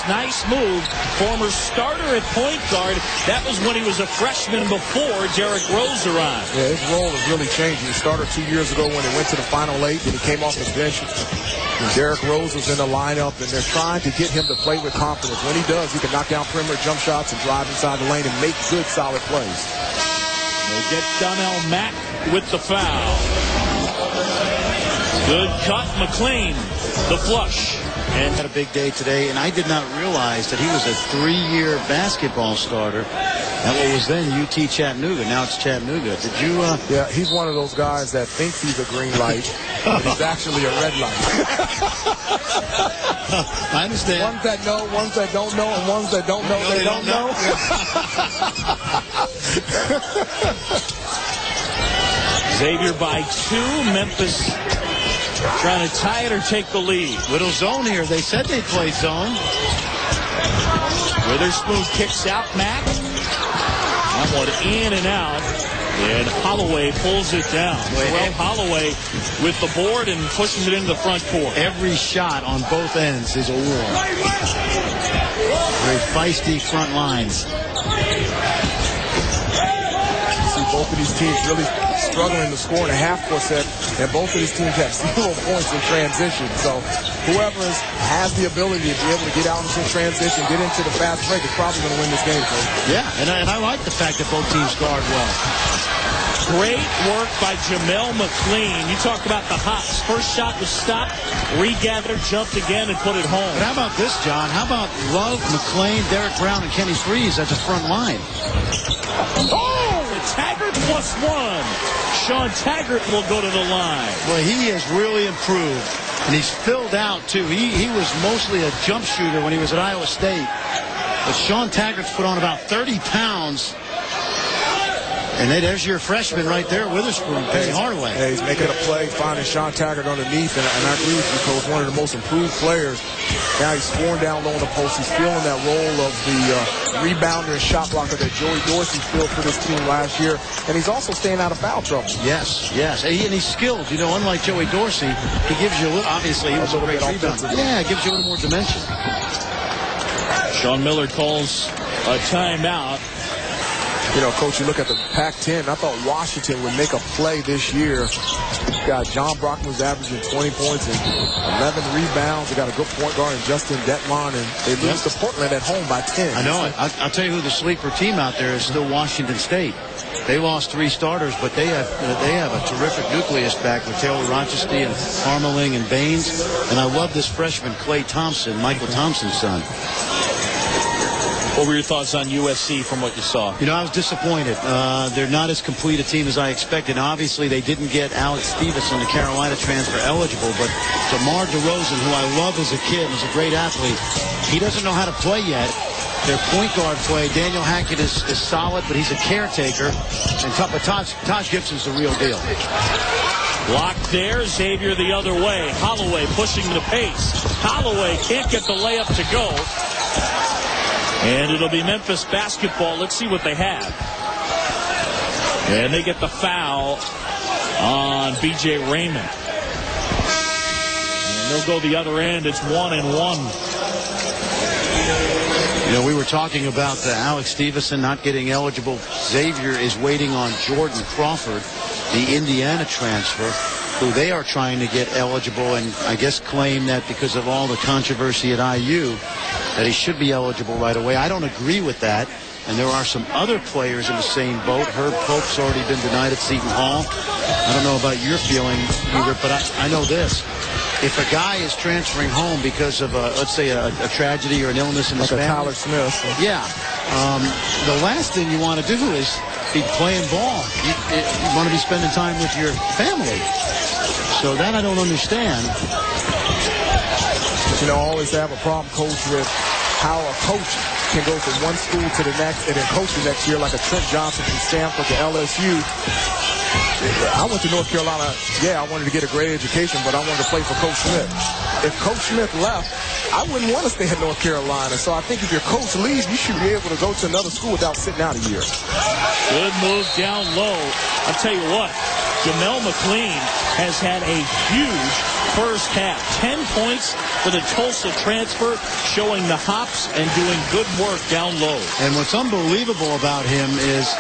Nice move. Former starter at point guard. That was when he was a freshman before Derrick Rose arrived. Yeah, his role has really changed. He started 2 years ago when they went to the Final 8, then he came off the bench. And Derrick Rose was in the lineup, and they're trying to get him to play with confidence. When he does, he can knock down perimeter jump shots and drive inside the lane and make good, solid plays. They get Donnell Mack with the foul. Good cut. McLean, the flush. And had a big day today, and I did not realize that he was a 3-year basketball starter at what was then UT Chattanooga. Now it's Chattanooga. Did you? Yeah, he's one of those guys that thinks he's a green light, but he's actually a red light. I understand. Ones that know, ones that don't know, and ones that don't know, they don't know. Xavier by 2. Memphis trying to tie it or take the lead. Little zone here. They said they played zone. Witherspoon kicks out Mack. That one in and out. And Holloway pulls it down. Well, Holloway with the board and pushes it into the front court. Every shot on both ends is a war. Very feisty front lines. See both of these teams really struggling to score in a half-court set, and both of these teams have 0 points in transition. So whoever has the ability to be able to get out into transition, get into the fast break, is probably going to win this game, Coach. Yeah, and I like the fact that both teams guard well. Great work by Jamel McLean. You talk about the hops. First shot was stopped, regathered, jumped again, and put it home. But how about this, John? How about Love, McLean, Derek Brown, and Kenny Freese as a front line? Oh! Taggart +1. Sean Taggart will go to the line. Well, he has really improved, and he's filled out, too. He was mostly a jump shooter when he was at Iowa State. But Sean Taggart's put on about 30 pounds. And there's your freshman right there, Witherspoon, Penny Hardaway. Yeah, he's making a play, finding Sean Taggart underneath, and I agree with you, Coach, one of the most improved players. Now he's scoring down low in the post. He's feeling that role of the rebounder and shot blocker that Joey Dorsey filled for this team last year, and he's also staying out of foul trouble. Yes, yes, and he's skilled. You know, unlike Joey Dorsey, he gives you a little, obviously, he was a great rebounder. Yeah, it gives you a little more dimension. Sean Miller calls a timeout. You know, Coach, you look at the Pac-10, I thought Washington would make a play this year. Got John Brockman was averaging 20 points and 11 rebounds. They got a good point guard in Justin Detmon, and they lose to Portland at home by 10. I know it. I'll tell you who the sleeper team out there is still Washington State. They lost 3 starters, but they have a terrific nucleus back with Taylor Rochester and Harmeling and Baines. And I love this freshman, Klay Thompson, Michael Thompson's son. What were your thoughts on USC from what you saw? You know, I was disappointed. They're not as complete a team as I expected. Obviously, they didn't get Alex Stevenson, the Carolina transfer, eligible. But DeMar DeRozan, who I love as a kid and is a great athlete, he doesn't know how to play yet. Their point guard play, Daniel Hackett is solid, but he's a caretaker. And Taj Gibson's the real deal. Blocked there. Xavier the other way. Holloway pushing the pace. Holloway can't get the layup to go. And it'll be Memphis basketball. Let's see what they have. And they get the foul on B.J. Raymond. And they'll go the other end. It's 1-1. You know, we were talking about Alex Stevenson not getting eligible. Xavier is waiting on Jordan Crawford, the Indiana transfer, who they are trying to get eligible, and I guess claim that because of all the controversy at IU, that he should be eligible right away. I don't agree with that. And there are some other players in the same boat. Herb Pope's already been denied at Seton Hall. I don't know about your feeling either, but I know this. If a guy is transferring home because of, let's say, a tragedy or an illness in his family. Like a Tyler Smith. Yeah. The last thing you want to do is be playing ball. You want to be spending time with your family. So that I don't understand. You know, I always have a problem, Coach, with how a coach can go from one school to the next and then coach the next year, like a Trent Johnson from Stanford to LSU. I went to North Carolina. Yeah, I wanted to get a great education, but I wanted to play for Coach Smith. If Coach Smith left, I wouldn't want to stay at North Carolina. So I think if your coach leaves, you should be able to go to another school without sitting out a year. Good move down low. I'll tell you what, Jamel McLean has had a huge first half. 10 points for the Tulsa transfer, showing the hops and doing good work down low. And what's unbelievable about him is